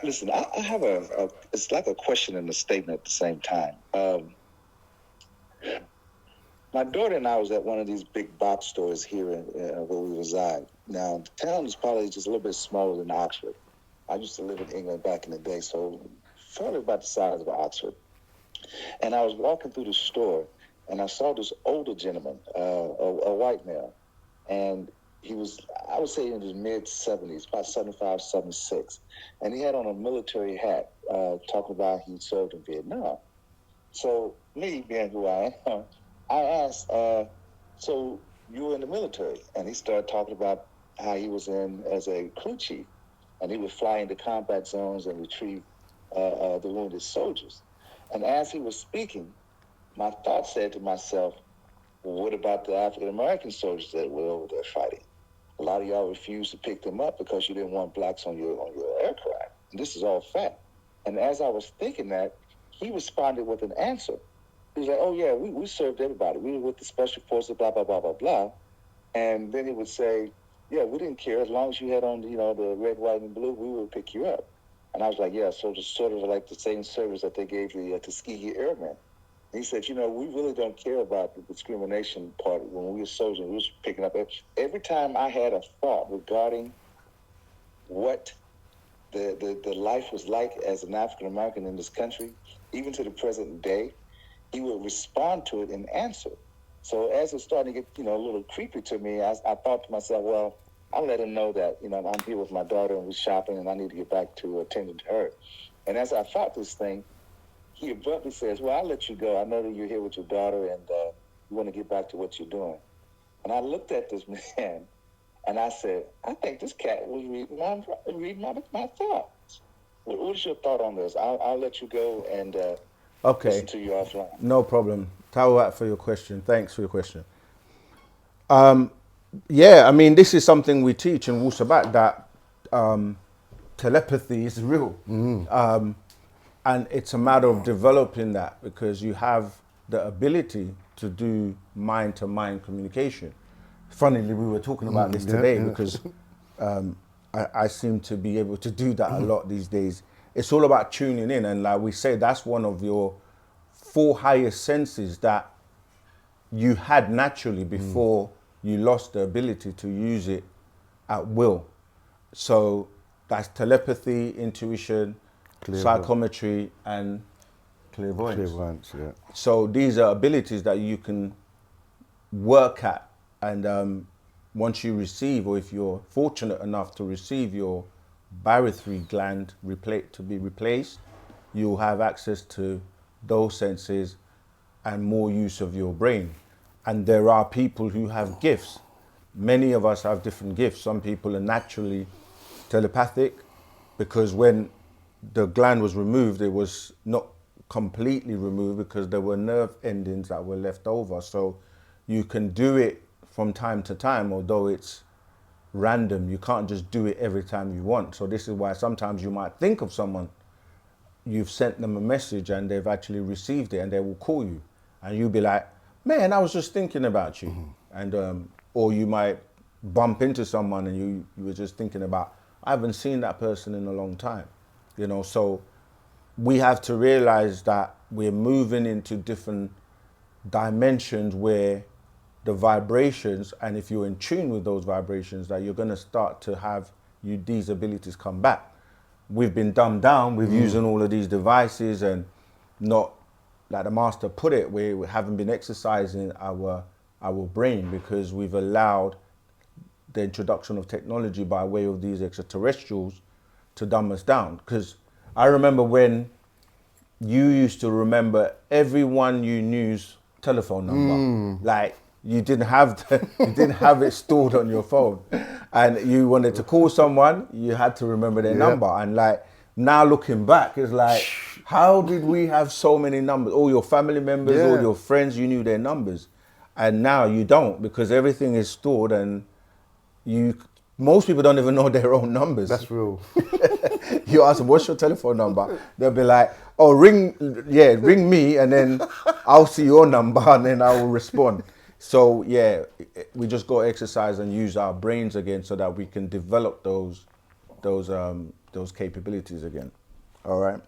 Listen, I have it's like a question and a statement at the same time. My daughter and I was at one of these big box stores here where we reside. Now, the town is probably just a little bit smaller than Oxford. I used to live in England back in the day, so probably about the size of Oxford. And I was walking through the store, and I saw this older gentleman, a white male, and he was, I would say, in his mid-70s, about 75, 76. And he had on a military hat, talking about he served in Vietnam. So me, being who I am, I asked, so you were in the military? And he started talking about how he was in as a crew chief, and he would fly into combat zones and retrieve the wounded soldiers. And as he was speaking, my thought said to myself, well, what about the African American soldiers that were over there fighting? A lot of y'all refused to pick them up because you didn't want blacks on your aircraft. And this is all fact. And as I was thinking that, he responded with an answer. He was like, oh yeah, we served everybody. We were with the special forces, blah, blah, blah, blah, blah. And then he would say, yeah, we didn't care. As long as you had on, the red, white, and blue, we would pick you up. And I was like, yeah, so just sort of like the same service that they gave the Tuskegee Airmen. And he said, we really don't care about the discrimination part. When we were soldiers, we were picking up. Every time I had a thought regarding what the life was like as an African American in this country, even to the present day, he would respond to it and answer. So as it started to get, a little creepy to me, I thought to myself, well, I'll let him know that, I'm here with my daughter and we're shopping and I need to get back to attending to her. And as I thought this thing, he abruptly says, well, I'll let you go. I know that you're here with your daughter and you want to get back to what you're doing. And I looked at this man and I said, I think this cat was reading my thoughts. What's your thought on this? I'll let you go and Okay, listen to you offline. no problem. Tawat for your question. Thanks for your question. Yeah, I mean, this is something we teach in Wu-Sabat, that telepathy is real. And it's a matter of developing that, because you have the ability to do mind-to-mind communication. Funnily, we were talking about this today because I seem to be able to do that a lot these days. It's all about tuning in, and like we say, that's one of your four highest senses that you had naturally before you lost the ability to use it at will. So that's telepathy, intuition, psychometry, and clairvoyance. Clairvoyance, yeah. So these are abilities that you can work at, and once you receive, or if you're fortunate enough to receive your barythry gland to be replaced, you'll have access to those senses and more use of your brain. And there are people who have gifts. Many of us have different gifts. Some people are naturally telepathic, because when the gland was removed, it was not completely removed because there were nerve endings that were left over. So you can do it from time to time, although it's random. You can't just do it every time you want. So this is why sometimes you might think of someone, you've sent them a message and they've actually received it, and they will call you and you'll be like, man, I was just thinking about you. And or you might bump into someone and you were just thinking about, I haven't seen that person in a long time. So we have to realize that we're moving into different dimensions where the vibrations, and if you're in tune with those vibrations, that you're going to start to have these abilities come back. We've been dumbed down with using all of these devices, and not, like the master put it, we haven't been exercising our brain, because we've allowed the introduction of technology by way of these extraterrestrials to dumb us down. Because I remember when you used to remember everyone you knew's telephone number. Like, you didn't have it stored on your phone, and you wanted to call someone, you had to remember their number. And like, now looking back, it's like, how did we have so many numbers? All your family members, all your friends, you knew their numbers, and now you don't, because everything is stored, and most people don't even know their own numbers. That's real. You ask them, what's your telephone number? They'll be like, oh, ring me, and then I'll see your number, and then I will respond. So yeah, we just got to exercise and use our brains again, so that we can develop those those capabilities again. All right.